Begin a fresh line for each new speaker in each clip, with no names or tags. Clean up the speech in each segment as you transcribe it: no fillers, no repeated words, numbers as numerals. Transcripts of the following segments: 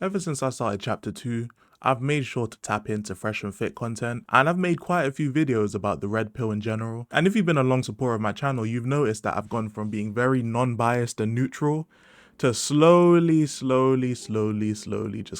Ever since I started chapter 2, I've made sure to tap into fresh and fit content, and I've made quite a few videos about the red pill in general. And if you've been a long supporter of my channel, you've noticed that I've gone from being very non-biased and neutral to slowly just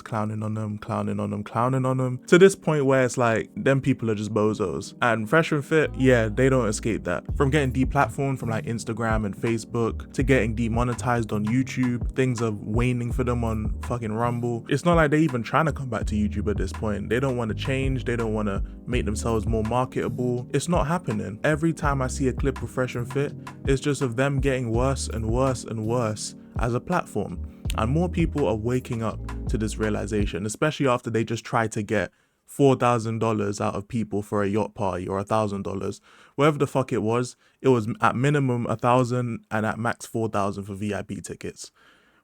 clowning on them, to this point where it's like, them people are just bozos. And fresh and fit, yeah, they don't escape that. From getting deplatformed from like Instagram and Facebook, to getting demonetized on YouTube, things are waning for them on fucking Rumble. It's not like they're even trying to come back to YouTube at this point. They don't want to change, they don't want to make themselves more marketable. It's not happening. Every time I see a clip of fresh and fit, it's just of them getting worse and worse and worse as a platform. And more people are waking up to this realization, especially after they just tried to get $4,000 out of people for a yacht party, or $1,000, whatever the fuck it was at minimum 1,000 and at max 4,000 for VIP tickets,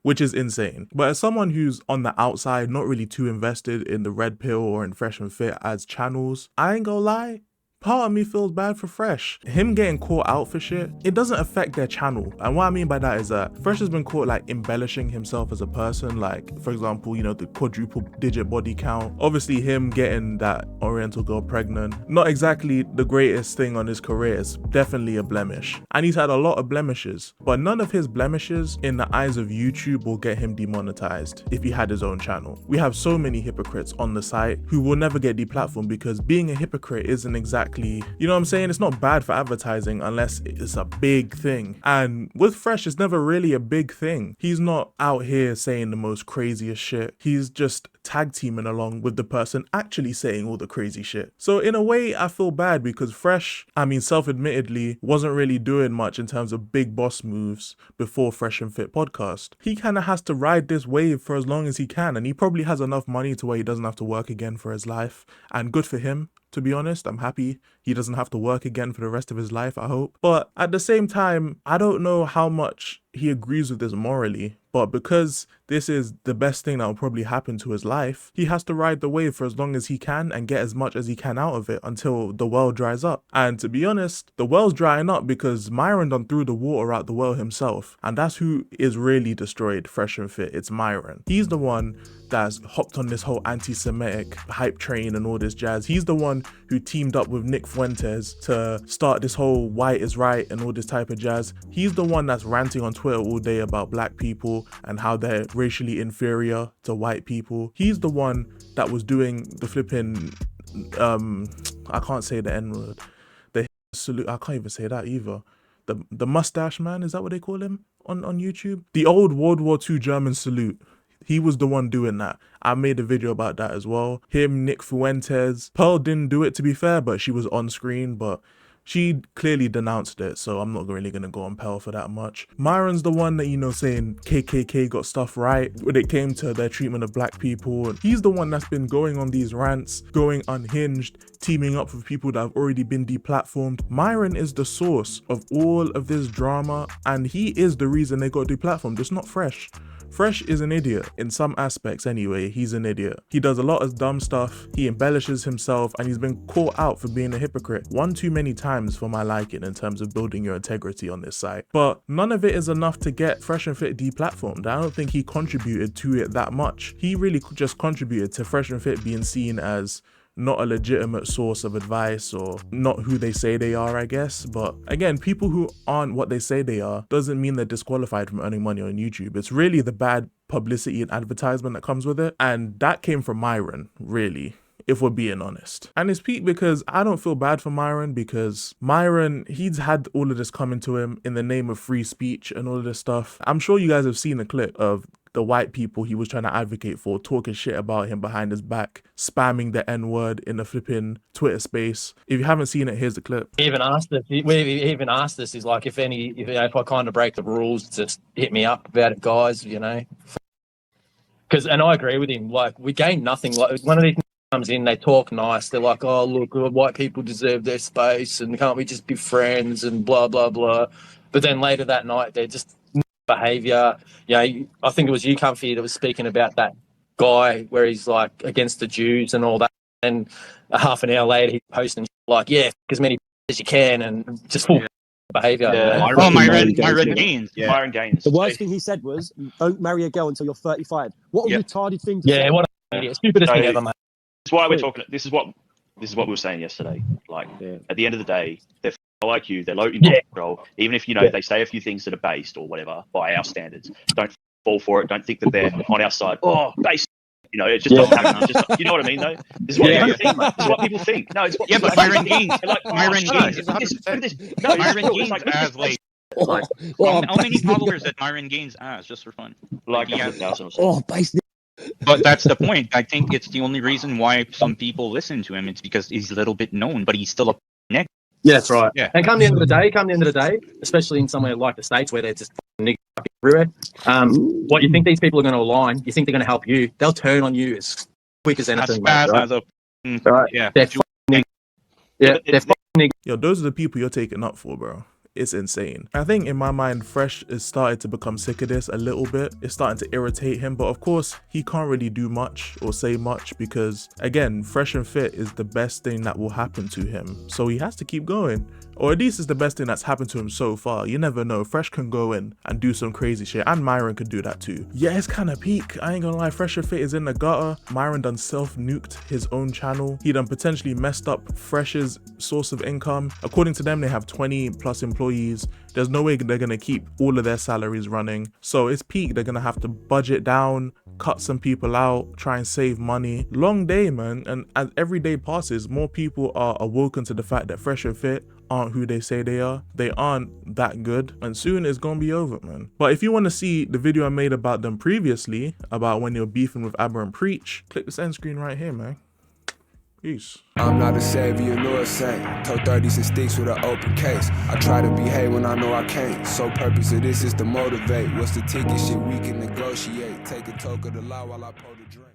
which is insane. But as someone who's on the outside, not really too invested in the red pill or in fresh and fit as channels, I ain't gonna lie, part of me feels bad for Fresh. Him getting caught out for shit, it doesn't affect their channel. And what I mean by that is that Fresh has been caught like embellishing himself as a person. Like, for example, you know, the quadruple digit body count. Obviously him getting that Oriental girl pregnant, not exactly the greatest thing on his career. It's definitely a blemish. And he's had a lot of blemishes, but none of his blemishes in the eyes of YouTube will get him demonetized if he had his own channel. We have so many hypocrites on the site who will never get deplatformed because being a hypocrite isn't exactly, you know what I'm saying? It's not bad for advertising unless it's a big thing. And with Fresh, it's never really a big thing. He's not out here saying the most craziest shit. He's just tag teaming along with the person actually saying all the crazy shit. So in a way, I feel bad because Fresh, I mean, self-admittedly, wasn't really doing much in terms of big boss moves before Fresh and Fit podcast. He kind of has to ride this wave for as long as he can, and he probably has enough money to where he doesn't have to work again for his life. And good for him. To be honest, I'm happy he doesn't have to work again for the rest of his life, I hope. But at the same time, I don't know how much he agrees with this morally, but because this is the best thing that will probably happen to his life, he has to ride the wave for as long as he can and get as much as he can out of it until the well dries up. And to be honest, the well's drying up because Myron done threw the water out the well himself, and that's who is really destroyed Fresh and Fit. It's Myron. He's the one that's hopped on this whole anti-Semitic hype train and all this jazz. He's the one who teamed up with Nick Fuentes to start this whole white is right and all this type of jazz. He's the one that's ranting on Twitter all day about black people and how they're racially inferior to white people. He's the one that was doing the flipping, I can't say the N-word, the salute, I can't even say that either. The mustache man, is that what they call him on YouTube? The old World War II German salute. He was the one doing that. I made a video about that as well. Him, Nick Fuentes. Pearl didn't do it, to be fair, but she was on screen, but she clearly denounced it, so I'm not really gonna go on Pearl for that much. Myron's the one that, you know, saying KKK got stuff right when it came to their treatment of black people. He's the one that's been going on these rants, going unhinged, teaming up with people that have already been deplatformed. Myron is the source of all of this drama, and he is the reason they got deplatformed. It's not Fresh. Fresh is an idiot in some aspects anyway. He's an idiot. He does a lot of dumb stuff, he embellishes himself, and he's been caught out for being a hypocrite one too many times for my liking in terms of building your integrity on this site. But none of it is enough to get Fresh and Fit deplatformed. I don't think he contributed to it that much. He really just contributed to Fresh and Fit being seen as not a legitimate source of advice, or not who they say they are, I guess. But again, people who aren't what they say they are doesn't mean they're disqualified from earning money on YouTube. It's really the bad publicity and advertisement that comes with it, and that came from Myron, really, if we're being honest. And it's peak because I don't feel bad for Myron, because Myron, he's had all of this coming to him in the name of free speech and all of this stuff. I'm sure you guys have seen a clip of the white people he was trying to advocate for talking shit about him behind his back, spamming the N-word in the flipping Twitter space. If you haven't seen it, here's the clip.
He even asked us, he's like, if I kind of break the rules, just hit me up about it, guys, you know. And I agree with him, like, we gain nothing. Like, one of these comes in, they talk nice, they're like, oh, look, white people deserve their space, and can't we just be friends, and blah, blah, blah. But then later that night, they're just behaviour. You know, I think it was you, Comfy, that was speaking about that guy where he's like against the Jews and all that, and a half an hour later he's posting like, yeah, as many as you can, and just full behaviour.
Yeah.
You know?
Oh,
Myron
Myron
Gains,
Gains. Yeah.
Myron Gains.
The worst thing he said was, "Don't marry a girl until you're 35." What a
Yeah.
retarded thing to say.
Yeah, what an idiot. Stupidest thing ever, mate.
That's why we're talking. This is what we were saying yesterday. Like, at the end of the day, they're like you. They're low in control. Even if they say a few things that are based or whatever by our standards, don't fall for it. Don't think that they're on our side. Oh, based. It just doesn't happen. It's just, you know what I mean, though? This is what people think, mate. This is what people think. No, it's what
Yeah, but Myron Gains,
like,
Myron Gains,
look at this. No,
Myron Gains
like,
has like
Oh,
how many followers that Myron Gains has, just for fun?
like
he has,
100,000 or something.
oh, base.
but that's the point. I think it's the only reason why some people listen to him. It's because he's a little bit known, but he's still a neck.
Yeah, that's right.
Yeah.
And come the end of the day, especially in somewhere like the States where they're just niggas everywhere, what you think these people are going to align, you think they're going to help you, they'll turn on you as quick as anything.
As fast
right?
as a
Right.
yeah.
They're they're niggas.
Yo, those are the people you're taking up for, bro. It's insane. I think in my mind, Fresh is started to become sick of this a little bit. It's starting to irritate him, but of course, he can't really do much or say much because, again, Fresh and Fit is the best thing that will happen to him. So he has to keep going. Or at least it's the best thing that's happened to him so far. You never know. Fresh can go in and do some crazy shit. And Myron could do that too. Yeah, it's kind of peak. I ain't gonna lie. Fresh and Fit is in the gutter. Myron done self-nuked his own channel. He done potentially messed up Fresh's source of income. According to them, they have 20 plus employees. There's no way they're gonna keep all of their salaries running. So it's peak. They're gonna have to budget down, cut some people out, try and save money. Long day, man. And as every day passes, more people are awoken to the fact that Fresh and Fit aren't who they say they are. They aren't that good, and soon it's gonna be over, man. But if you want to see the video I made about them previously, about when they were beefing with Aberrant Preach, click this end screen right here, man. Peace.
I'm not a savior nor a saint. Told 30s and sticks with an open case. I try to behave when I know I can't. So purpose of this is to motivate. What's the ticket? Shit we can negotiate. Take a toke of the law while I pour the drink.